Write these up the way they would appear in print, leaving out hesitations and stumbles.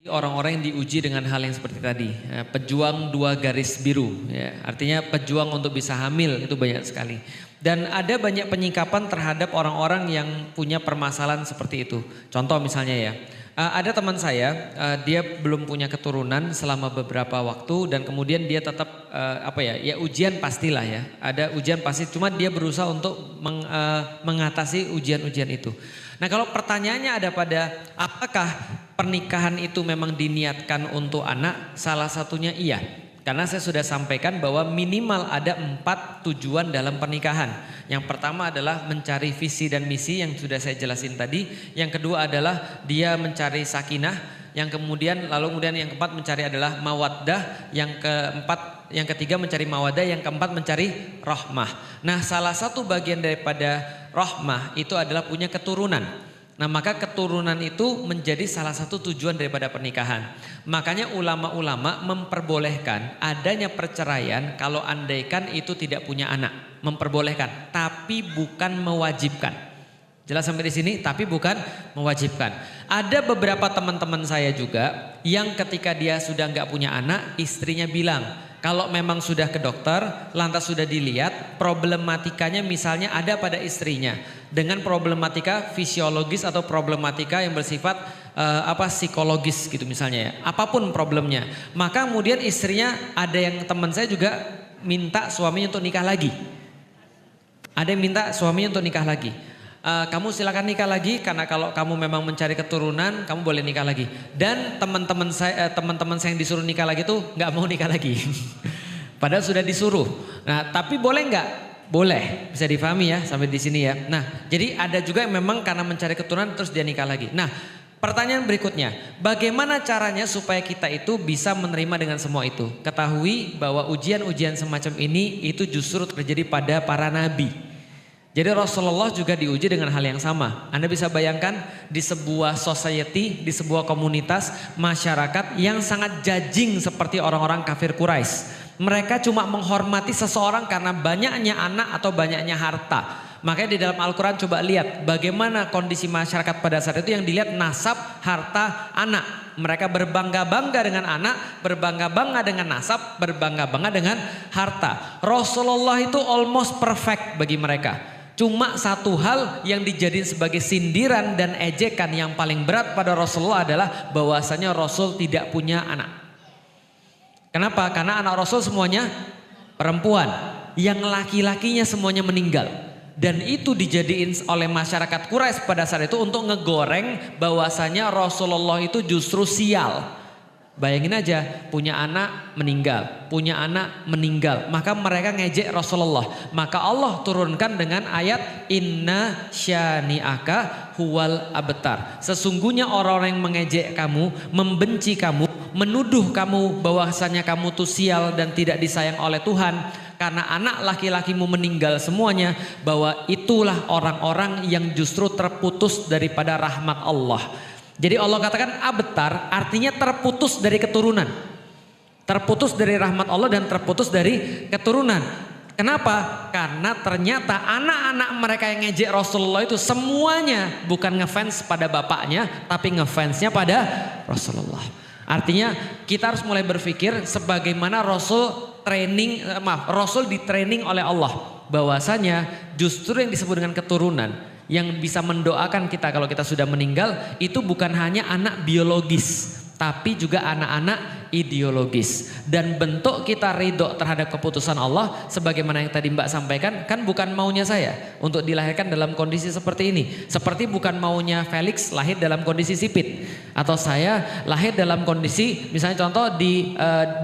orang-orang yang diuji dengan hal yang seperti tadi, pejuang 2 garis biru, ya. Artinya pejuang untuk bisa hamil itu banyak sekali. Dan ada banyak penyikapan terhadap orang-orang yang punya permasalahan seperti itu. Contoh misalnya ya, ada teman saya, dia belum punya keturunan selama beberapa waktu dan kemudian dia tetap ya ujian pastilah ya, ada ujian pasti. Cuma dia berusaha untuk mengatasi ujian-ujian itu. Nah kalau pertanyaannya ada pada apakah pernikahan itu memang diniatkan untuk anak? Salah satunya iya. Karena saya sudah sampaikan bahwa minimal ada 4 tujuan dalam pernikahan. Yang pertama adalah mencari visi dan misi yang sudah saya jelasin tadi. Yang kedua adalah dia mencari sakinah. Yang kemudian yang keempat mencari adalah mawaddah. Yang ketiga mencari mawaddah. Yang keempat mencari rahmah. Nah salah satu bagian daripada rahmah itu adalah punya keturunan. Nah maka keturunan itu menjadi salah satu tujuan daripada pernikahan. Makanya ulama-ulama memperbolehkan adanya perceraian kalau andaikan itu tidak punya anak. Memperbolehkan tapi bukan mewajibkan. Jelas sampai di sini, tapi bukan mewajibkan. Ada beberapa teman-teman saya juga yang ketika dia sudah nggak punya anak, istrinya bilang, kalau memang sudah ke dokter, lantas sudah dilihat problematikanya misalnya ada pada istrinya dengan problematika fisiologis atau problematika yang bersifat psikologis gitu misalnya ya. Apapun problemnya. Maka kemudian istrinya ada yang teman saya juga minta suaminya untuk nikah lagi. Ada yang minta suaminya untuk nikah lagi. Kamu silakan nikah lagi karena kalau kamu memang mencari keturunan kamu boleh nikah lagi. Dan teman-teman saya yang disuruh nikah lagi tuh nggak mau nikah lagi. Padahal sudah disuruh. Nah tapi boleh nggak? Boleh, bisa difahami ya sampai di sini ya. Nah jadi ada juga yang memang karena mencari keturunan terus dia nikah lagi. Nah pertanyaan berikutnya, bagaimana caranya supaya kita itu bisa menerima dengan semua itu? Ketahui bahwa ujian-ujian semacam ini itu justru terjadi pada para nabi. Jadi Rasulullah juga diuji dengan hal yang sama. Anda bisa bayangkan di sebuah society, di sebuah komunitas masyarakat yang sangat jajing seperti orang-orang kafir Quraisy. Mereka cuma menghormati seseorang karena banyaknya anak atau banyaknya harta. Makanya di dalam Al-Quran coba lihat bagaimana kondisi masyarakat pada saat itu yang dilihat nasab, harta, anak. Mereka berbangga-bangga dengan anak, berbangga-bangga dengan nasab, berbangga-bangga dengan harta. Rasulullah itu almost perfect bagi mereka. Cuma satu hal yang dijadiin sebagai sindiran dan ejekan yang paling berat pada Rasulullah adalah bahwasanya Rasul tidak punya anak. Kenapa? Karena anak Rasul semuanya perempuan. Yang laki-lakinya semuanya meninggal. Dan itu dijadiin oleh masyarakat Quraisy pada saat itu untuk ngegoreng bahwasanya Rasulullah itu justru sial. Bayangin aja, punya anak meninggal, punya anak meninggal. Maka mereka ngejek Rasulullah. Maka Allah turunkan dengan ayat Inna syani'aka huwal abtar. Sesungguhnya orang-orang yang mengejek kamu, membenci kamu, menuduh kamu bahwasanya kamu tuh sial dan tidak disayang oleh Tuhan. Karena anak laki-lakimu meninggal semuanya, bahwa itulah orang-orang yang justru terputus daripada rahmat Allah. Jadi Allah katakan abtar artinya terputus dari keturunan. Terputus dari rahmat Allah dan terputus dari keturunan. Kenapa? Karena ternyata anak-anak mereka yang ngejek Rasulullah itu semuanya bukan ngefans pada bapaknya, tapi ngefansnya pada Rasulullah. Artinya kita harus mulai berpikir sebagaimana Rasul ditraining oleh Allah. Bahwasanya justru yang disebut dengan keturunan yang bisa mendoakan kita kalau kita sudah meninggal itu bukan hanya anak biologis tapi juga anak-anak ideologis. Dan bentuk kita ridho terhadap keputusan Allah sebagaimana yang tadi Mbak sampaikan kan bukan maunya saya untuk dilahirkan dalam kondisi seperti ini. Seperti bukan maunya Felix lahir dalam kondisi sipit atau saya lahir dalam kondisi misalnya contoh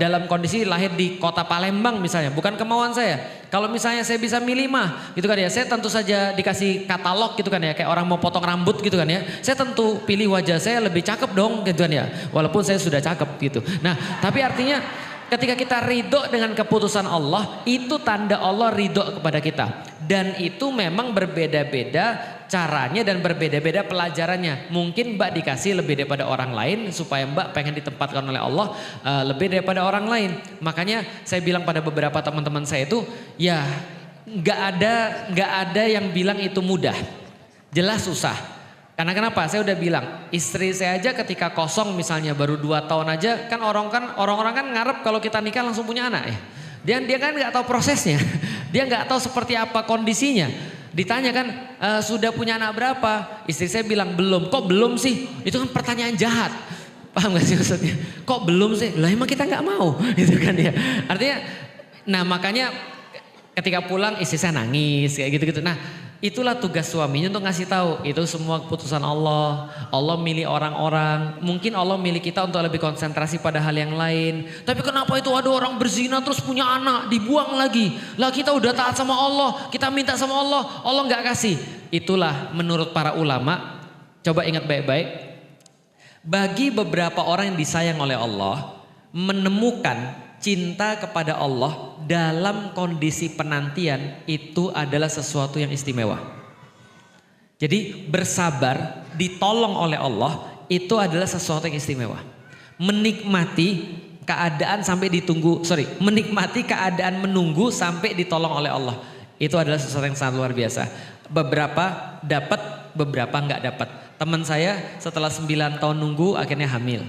dalam kondisi lahir di kota Palembang misalnya, bukan kemauan saya. Kalau misalnya saya bisa milih mah gitu kan ya, saya tentu saja dikasih katalog gitu kan ya, kayak orang mau potong rambut gitu kan ya, saya tentu pilih wajah saya lebih cakep dong gitu kan ya, walaupun saya sudah cakep gitu. Nah tapi artinya ketika kita ridho dengan keputusan Allah, itu tanda Allah ridho kepada kita. Dan itu memang berbeda-beda caranya dan berbeda-beda pelajarannya. Mungkin Mbak dikasih lebih daripada orang lain supaya Mbak pengen ditempatkan oleh Allah lebih daripada orang lain. Makanya saya bilang pada beberapa teman-teman saya itu, ya nggak ada yang bilang itu mudah. Jelas susah. Karena kenapa? Saya udah bilang, istri saya aja ketika kosong misalnya baru 2 tahun aja, kan orang-orang kan ngarep kalau kita nikah langsung punya anak ya. Dia kan nggak tahu prosesnya, dia nggak tahu seperti apa kondisinya. Ditanya kan sudah punya anak berapa? Istri saya bilang belum. Kok belum sih? Itu kan pertanyaan jahat. Paham gak sih maksudnya? Kok belum sih? Lah emang kita nggak mau, gitu kan ya. Artinya, nah makanya ketika pulang istri saya nangis kayak gitu-gitu. Nah, itulah tugas suaminya untuk ngasih tahu itu semua keputusan Allah. Allah milih orang-orang. Mungkin Allah milih kita untuk lebih konsentrasi pada hal yang lain. Tapi kenapa itu ada orang berzina terus punya anak dibuang lagi? Lah kita udah taat sama Allah, kita minta sama Allah, Allah nggak kasih. Itulah menurut para ulama. Coba ingat baik-baik. Bagi beberapa orang yang disayang oleh Allah, menemukan cinta kepada Allah dalam kondisi penantian itu adalah sesuatu yang istimewa. Jadi bersabar, ditolong oleh Allah itu adalah sesuatu yang istimewa. Menikmati keadaan sampai menikmati keadaan menunggu sampai ditolong oleh Allah. Itu adalah sesuatu yang sangat luar biasa. Beberapa dapat, beberapa nggak dapat. Teman saya setelah 9 tahun nunggu akhirnya hamil.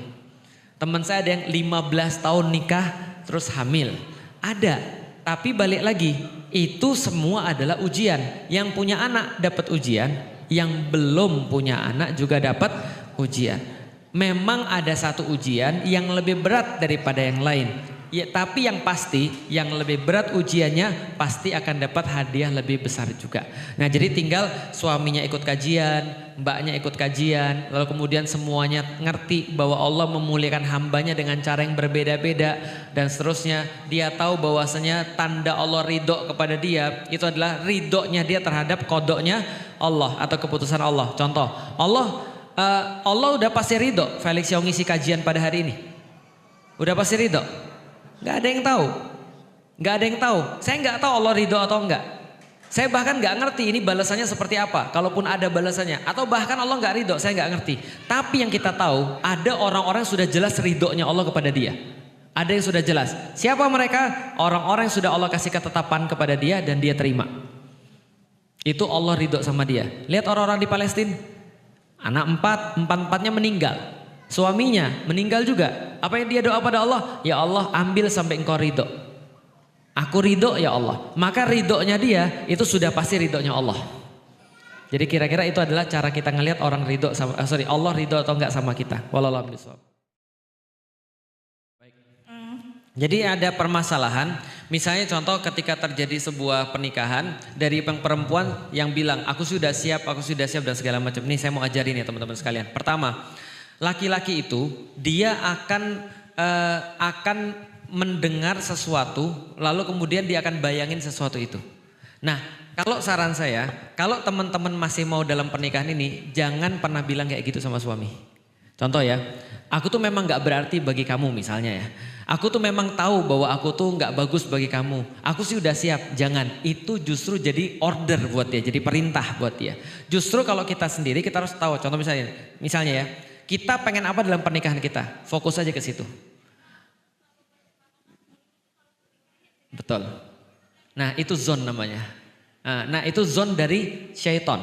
Teman saya ada yang 15 tahun nikah terus hamil. Ada, tapi balik lagi, itu semua adalah ujian. Yang punya anak dapat ujian, yang belum punya anak juga dapat ujian. Memang ada satu ujian yang lebih berat daripada yang lain. Ya, tapi yang pasti yang lebih berat ujiannya pasti akan dapat hadiah lebih besar juga. Nah, jadi tinggal suaminya ikut kajian, mbaknya ikut kajian, lalu kemudian semuanya ngerti bahwa Allah memuliakan hambanya dengan cara yang berbeda-beda dan seterusnya. Dia tahu bahwasanya tanda Allah ridho kepada dia itu adalah ridhonya dia terhadap kodoknya Allah atau keputusan Allah. Contoh, Allah udah pasti ridho Felix yang ngisi kajian pada hari ini. Udah pasti ridho. Gak ada yang tahu. Gak ada yang tahu. Saya gak tahu Allah ridho atau enggak. Saya bahkan gak ngerti ini balasannya seperti apa. Kalaupun ada balasannya. Atau bahkan Allah gak ridho, saya gak ngerti. Tapi yang kita tahu ada orang-orang yang sudah jelas ridhonya Allah kepada dia. Ada yang sudah jelas. Siapa mereka? Orang-orang yang sudah Allah kasih ketetapan kepada dia dan dia terima. Itu Allah ridho sama dia. Lihat orang-orang di Palestina. Anak 4-4-nya meninggal. Suaminya meninggal juga. Apa yang dia doa pada Allah? Ya Allah, ambil sampai engkau ridho. Aku ridho ya Allah. Maka ridhonya dia itu sudah pasti ridhonya Allah. Jadi kira-kira itu adalah cara kita ngelihat orang ridho sama Allah ridho atau enggak sama kita. Wallahu a'lam bishawab. Baik. Jadi ada permasalahan. Misalnya contoh ketika terjadi sebuah pernikahan dari perempuan yang bilang aku sudah siap dan segala macam. Ini saya mau ajarin ya teman-teman sekalian. Pertama, laki-laki itu dia akan mendengar sesuatu lalu kemudian dia akan bayangin sesuatu itu. Nah, kalau saran saya, kalau teman-teman masih mau dalam pernikahan ini jangan pernah bilang kayak gitu sama suami. Contoh ya, aku tuh memang gak berarti bagi kamu misalnya ya. Aku tuh memang tahu bahwa aku tuh gak bagus bagi kamu. Aku sih udah siap. Jangan, itu justru jadi order buat dia, jadi perintah buat dia. Justru kalau kita sendiri kita harus tahu. Contoh misalnya ya. Kita pengen apa dalam pernikahan kita? Fokus aja ke situ. Betul. Nah itu zone namanya. Nah itu zone dari syaitan.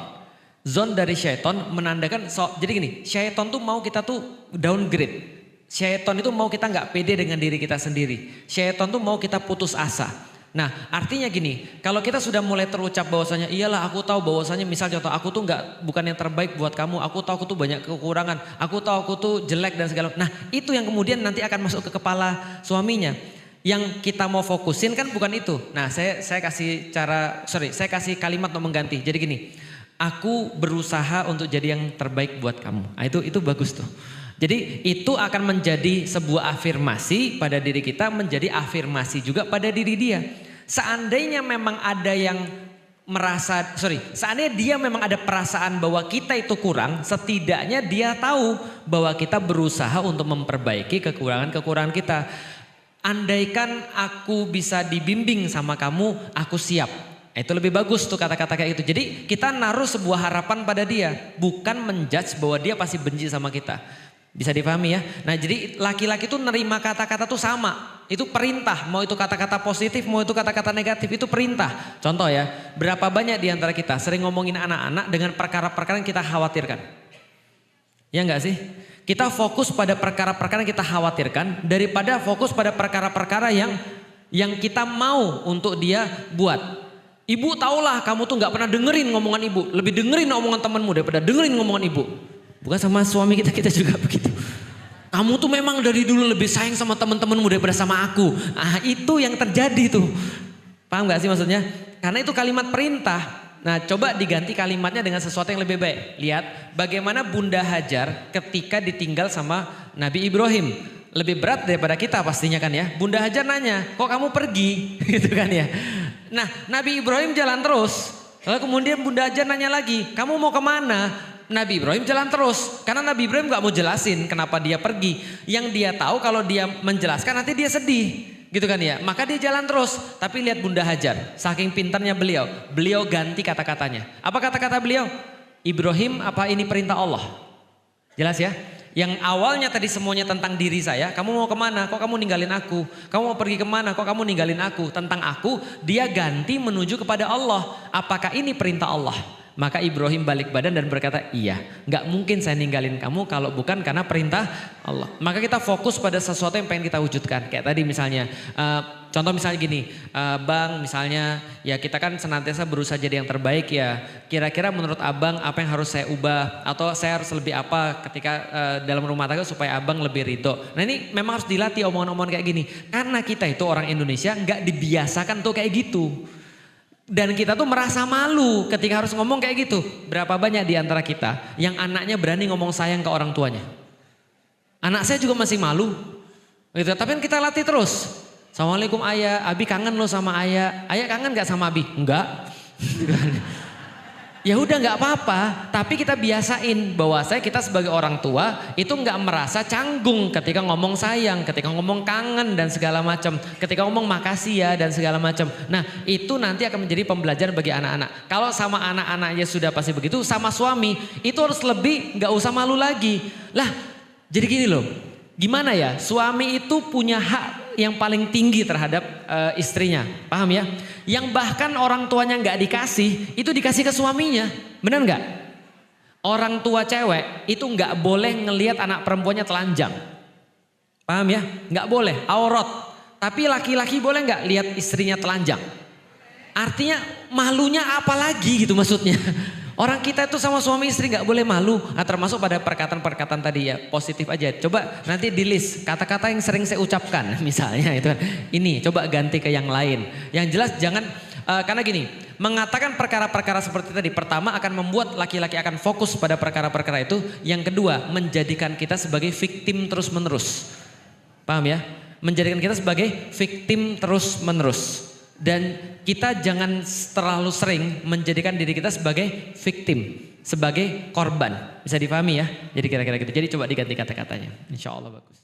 Zone dari syaitan menandakan, jadi gini, syaitan tuh mau kita tuh downgrade. Syaitan itu mau kita gak pede dengan diri kita sendiri. Syaitan tuh mau kita putus asa. Nah artinya gini, kalau kita sudah mulai terucap bahwasanya iyalah aku tahu bahwasanya misal contoh aku tuh bukan yang terbaik buat kamu, aku tahu aku tuh banyak kekurangan, aku tahu aku tuh jelek dan segala. Nah itu yang kemudian nanti akan masuk ke kepala suaminya. Yang kita mau fokusin kan bukan itu. Nah saya kasih kalimat untuk mengganti. Jadi gini, aku berusaha untuk jadi yang terbaik buat kamu. Nah, itu bagus tuh. Jadi itu akan menjadi sebuah afirmasi pada diri kita, menjadi afirmasi juga pada diri dia. Seandainya memang ada yang seandainya dia memang ada perasaan bahwa kita itu kurang, setidaknya dia tahu bahwa kita berusaha untuk memperbaiki kekurangan-kekurangan kita. Andaikan aku bisa dibimbing sama kamu, aku siap. Itu lebih bagus tuh kata-kata kayak gitu. Jadi kita naruh sebuah harapan pada dia, bukan menjudge bahwa dia pasti benci sama kita. Bisa dipahami ya? Nah jadi laki-laki tuh nerima kata-kata tuh sama. Itu perintah, mau itu kata-kata positif, mau itu kata-kata negatif, itu perintah. Contoh ya, berapa banyak di antara kita sering ngomongin anak-anak dengan perkara-perkara yang kita khawatirkan. Ya enggak sih? Kita fokus pada perkara-perkara yang kita khawatirkan daripada fokus pada perkara-perkara yang kita mau untuk dia buat. Ibu taulah kamu tuh nggak pernah dengerin ngomongan ibu, lebih dengerin omongan temanmu daripada dengerin ngomongan ibu. Bukan sama suami kita juga begitu. Kamu tuh memang dari dulu lebih sayang sama teman-temanmu daripada sama aku. Ah, itu yang terjadi tuh. Paham gak sih maksudnya? Karena itu kalimat perintah. Nah, coba diganti kalimatnya dengan sesuatu yang lebih baik. Lihat bagaimana Bunda Hajar ketika ditinggal sama Nabi Ibrahim. Lebih berat daripada kita pastinya kan ya. Bunda Hajar nanya, kok kamu pergi? Gitu kan ya. Nah, Nabi Ibrahim jalan terus. Lalu kemudian Bunda Hajar nanya lagi, kamu mau kemana? Nabi Ibrahim jalan terus. Karena Nabi Ibrahim gak mau jelasin kenapa dia pergi. Yang dia tahu kalau dia menjelaskan nanti dia sedih. Gitu kan ya. Maka dia jalan terus. Tapi lihat Bunda Hajar. Saking pintarnya beliau. Beliau ganti kata-katanya. Apa kata-kata beliau? Ibrahim, apa ini perintah Allah? Jelas ya. Yang awalnya tadi semuanya tentang diri saya. Kamu mau kemana? Kok kamu ninggalin aku? Kamu mau pergi kemana? Kok kamu ninggalin aku? Tentang aku. Dia ganti menuju kepada Allah. Apakah ini perintah Allah? Maka Ibrahim balik badan dan berkata, iya, gak mungkin saya ninggalin kamu kalau bukan karena perintah Allah. Maka kita fokus pada sesuatu yang pengen kita wujudkan. Kayak tadi misalnya, contoh misalnya gini, Bang misalnya, ya kita kan senantiasa berusaha jadi yang terbaik ya. Kira-kira menurut Abang apa yang harus saya ubah? Atau saya harus lebih apa ketika dalam rumah tangga supaya Abang lebih ridho. Nah ini memang harus dilatih omongan-omongan kayak gini. Karena kita itu orang Indonesia gak dibiasakan tuh kayak gitu. Dan kita tuh merasa malu ketika harus ngomong kayak gitu. Berapa banyak di antara kita yang anaknya berani ngomong sayang ke orang tuanya. Anak saya juga masih malu. Gitu. Tapi kan kita latih terus. Assalamualaikum ayah, Abi kangen lo sama ayah. Ayah kangen gak sama Abi? Enggak. Ya udah nggak apa-apa, tapi kita biasain bahwa kita sebagai orang tua itu nggak merasa canggung ketika ngomong sayang, ketika ngomong kangen dan segala macam, ketika ngomong makasih ya dan segala macam. Nah itu nanti akan menjadi pembelajaran bagi anak-anak. Kalau sama anak-anaknya sudah pasti begitu, sama suami itu harus lebih nggak usah malu lagi. Lah jadi gini loh, gimana ya suami itu punya hak yang paling tinggi terhadap istrinya, paham ya? Yang bahkan orang tuanya nggak dikasih, itu dikasih ke suaminya, benar nggak? Orang tua cewek itu nggak boleh ngelihat anak perempuannya telanjang, paham ya? Nggak boleh, aurat. Tapi laki-laki boleh nggak lihat istrinya telanjang? Artinya malunya apa lagi gitu maksudnya? Orang kita itu sama suami istri nggak boleh malu. Nah, termasuk pada perkataan-perkataan tadi ya positif aja. Coba nanti di list kata-kata yang sering saya ucapkan misalnya itu kan. Ini coba ganti ke yang lain. Yang jelas jangan karena gini, mengatakan perkara-perkara seperti tadi pertama akan membuat laki-laki akan fokus pada perkara-perkara itu. Yang kedua menjadikan kita sebagai victim terus-menerus. Paham ya? Menjadikan kita sebagai victim terus-menerus. Dan kita jangan terlalu sering menjadikan diri kita sebagai victim, sebagai korban. Bisa dipahami ya? Jadi kira-kira gitu. Jadi coba diganti kata-katanya. Insya Allah bagus.